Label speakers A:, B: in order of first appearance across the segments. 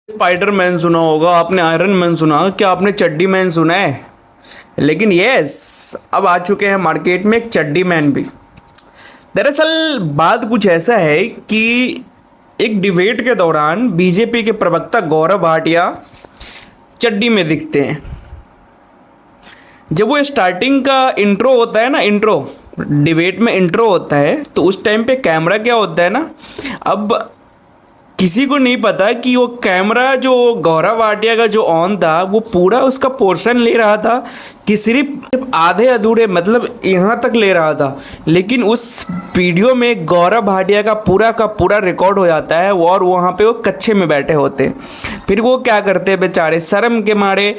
A: Spiderman सुना होगा आपने, आयरन मैन सुना, क्या आपने चड्डी मैन सुना है? लेकिन यस, अब आ चुके हैं मार्केट में एक चड्डी मैन भी। दरअसल बात कुछ ऐसा है कि एक डिबेट के दौरान बीजेपी के प्रवक्ता गौरव भाटिया चड्डी में दिखते हैं। जब वो स्टार्टिंग का इंट्रो होता है ना, इंट्रो डिबेट में इंट्रो होता है, तो उस टाइम पे कैमरा क्या होता है ना, अब किसी को नहीं पता कि वो कैमरा जो गौरव भाटिया का जो ऑन था वो पूरा उसका पोर्शन ले रहा था कि सिर्फ आधे अधूरे, मतलब यहाँ तक ले रहा था। लेकिन उस वीडियो में गौरव भाटिया का पूरा रिकॉर्ड हो जाता है और वहाँ पे वो कच्छे में बैठे होते। फिर वो क्या करते हैं बेचारे, शर्म के मारे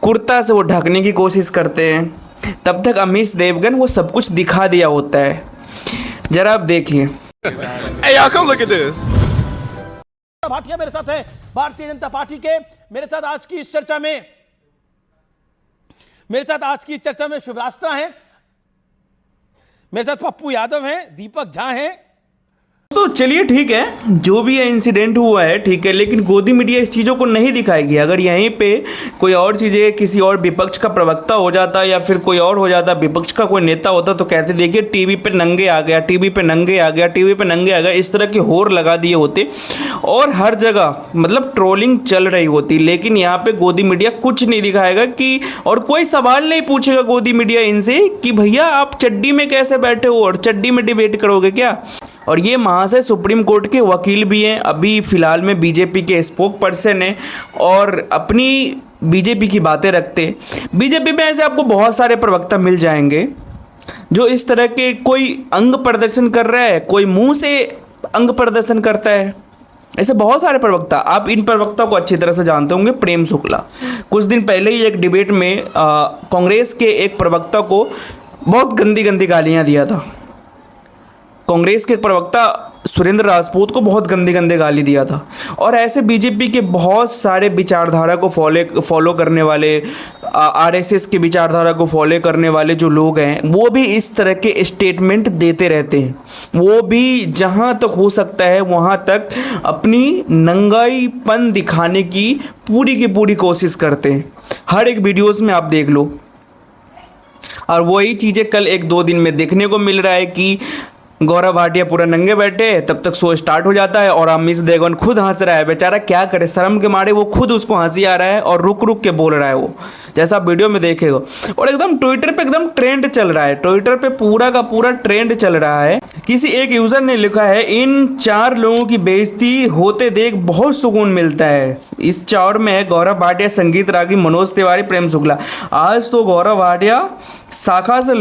A: कुर्ता से वो ढकने की कोशिश करते हैं। तब तक अमीश देवगन वो सब कुछ दिखा दिया होता है। जरा आप देखिए।
B: Hey, y'all, come look at this.
C: Bhatia मेरे साथ है, भारतीय जनता पार्टी के। मेरे साथ आज की इस चर्चा में शिवरास्त्रा हैं, मेरे साथ पप्पू यादव हैं, दीपक झा हैं।
A: तो चलिए ठीक है, जो भी है इंसिडेंट हुआ है ठीक है, लेकिन गोदी मीडिया इस चीज़ों को नहीं दिखाएगी। अगर यहीं पे कोई और चीज़ें, किसी और विपक्ष का प्रवक्ता हो जाता या फिर कोई और हो जाता, विपक्ष का कोई नेता होता, तो कहते देखिए टीवी पे नंगे आ गया, टीवी पे नंगे आ गया, टीवी पे नंगे आ गया, इस तरह के होर लगा दिए होते और हर जगह मतलब ट्रोलिंग चल रही होती। लेकिन यहाँ पे गोदी मीडिया कुछ नहीं दिखाएगा कि, और कोई सवाल नहीं पूछेगा गोदी मीडिया इनसे कि भैया आप चड्डी में कैसे बैठे हो और चड्डी में डिबेट करोगे क्या। और ये महाशय सुप्रीम कोर्ट के वकील भी हैं, अभी फ़िलहाल में बीजेपी के स्पोक पर्सन हैं और अपनी बीजेपी की बातें रखते हैं। बीजेपी में ऐसे आपको बहुत सारे प्रवक्ता मिल जाएंगे जो इस तरह के, कोई अंग प्रदर्शन कर रहा है, कोई मुंह से अंग प्रदर्शन करता है, ऐसे बहुत सारे प्रवक्ता। आप इन प्रवक्ता को अच्छी तरह से जानते होंगे। प्रेम शुक्ला कुछ दिन पहले ही एक डिबेट में कांग्रेस के एक प्रवक्ता को बहुत गंदी गंदी गालियाँ दिया था। कांग्रेस के प्रवक्ता सुरेंद्र राजपूत को बहुत गंदे गंदे गाली दिया था। और ऐसे बीजेपी के बहुत सारे विचारधारा को फॉलो करने वाले, आरएसएस की विचारधारा को फॉलो करने वाले जो लोग हैं, वो भी इस तरह के स्टेटमेंट देते रहते हैं। वो भी जहां तक हो सकता है वहां तक अपनी नंगाईपन दिखाने की पूरी कोशिश करते हैं। हर एक वीडियोस में आप देख लो, और वही चीज़ें कल 1-2 दिन में देखने को मिल रहा है कि गौरव भाटिया पूरा नंगे बैठे, तब तक शो स्टार्ट हो जाता है और अमीश देवगन खुद हंस रहा है। बेचारा क्या करे, शर्म के मारे वो खुद उसको हंसी आ रहा है और रुक रुक के बोल रहा है वो, जैसा आप वीडियो में देखेगा। और एकदम ट्विटर पे एकदम ट्रेंड चल रहा है, ट्विटर पे पूरा का पूरा ट्रेंड चल रहा है। किसी एक यूज़र ने लिखा है, इन 4 लोगों की बेइज्जती होते देख बहुत सुकून मिलता है। इस 4 में है गौरव भाटिया, संगीत रागी, मनोज तिवारी, प्रेम शुक्ला। आज तो गौरव भाटिया शाखा से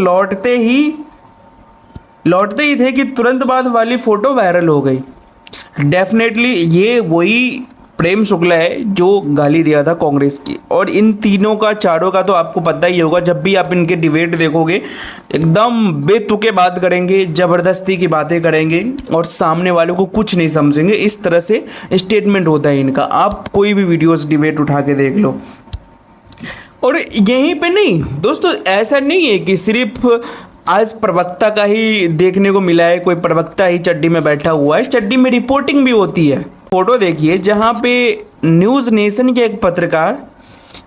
A: लौटते ही थे कि तुरंत बाद वाली फ़ोटो वायरल हो गई। डेफिनेटली ये वही प्रेम शुक्ला है जो गाली दिया था कांग्रेस की। और इन तीनों का, चारों का तो आपको पता ही होगा, जब भी आप इनके डिबेट देखोगे एकदम बेतुके बात करेंगे, ज़बरदस्ती की बातें करेंगे और सामने वालों को कुछ नहीं समझेंगे। इस तरह से स्टेटमेंट होता है इनका। आप कोई भी वीडियोस डिबेट उठा के देख लो। और यहीं पे नहीं दोस्तों, ऐसा नहीं है कि सिर्फ आज प्रवक्ता का ही देखने को मिला है, कोई प्रवक्ता ही चड्डी में बैठा हुआ है। चड्डी में रिपोर्टिंग भी होती है। फोटो देखिए जहाँ पे न्यूज़ नेशन के एक पत्रकार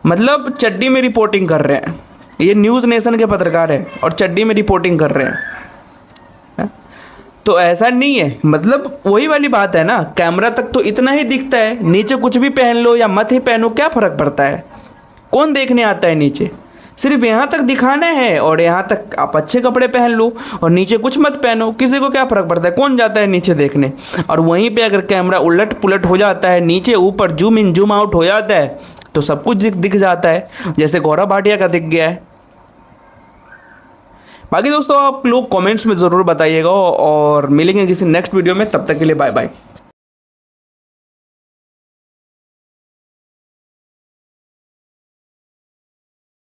A: मतलब चड्डी में रिपोर्टिंग कर रहे हैं। ये न्यूज़ नेशन के पत्रकार है और चड्डी में रिपोर्टिंग कर रहे हैं। तो ऐसा नहीं है, मतलब वही वाली बात है ना, कैमरा तक तो इतना ही दिखता है, नीचे कुछ भी पहन लो या मत ही पहनो, क्या फ़र्क पड़ता है? कौन देखने आता है नीचे? सिर्फ यहाँ तक दिखाना है और यहाँ तक आप अच्छे कपड़े पहन लो और नीचे कुछ मत पहनो, किसी को क्या फ़र्क पड़ता है? कौन जाता है नीचे देखने? और वहीं पे अगर कैमरा उलट पुलट हो जाता है, नीचे ऊपर जूम इन जूम आउट हो जाता है, तो सब कुछ दिख जाता है, जैसे गौरव भाटिया का दिख गया है। बाकी दोस्तों आप लोग कमेंट्स में ज़रूर बताइएगा और मिलेंगे किसी नेक्स्ट वीडियो में। तब तक के लिए बाय बाय।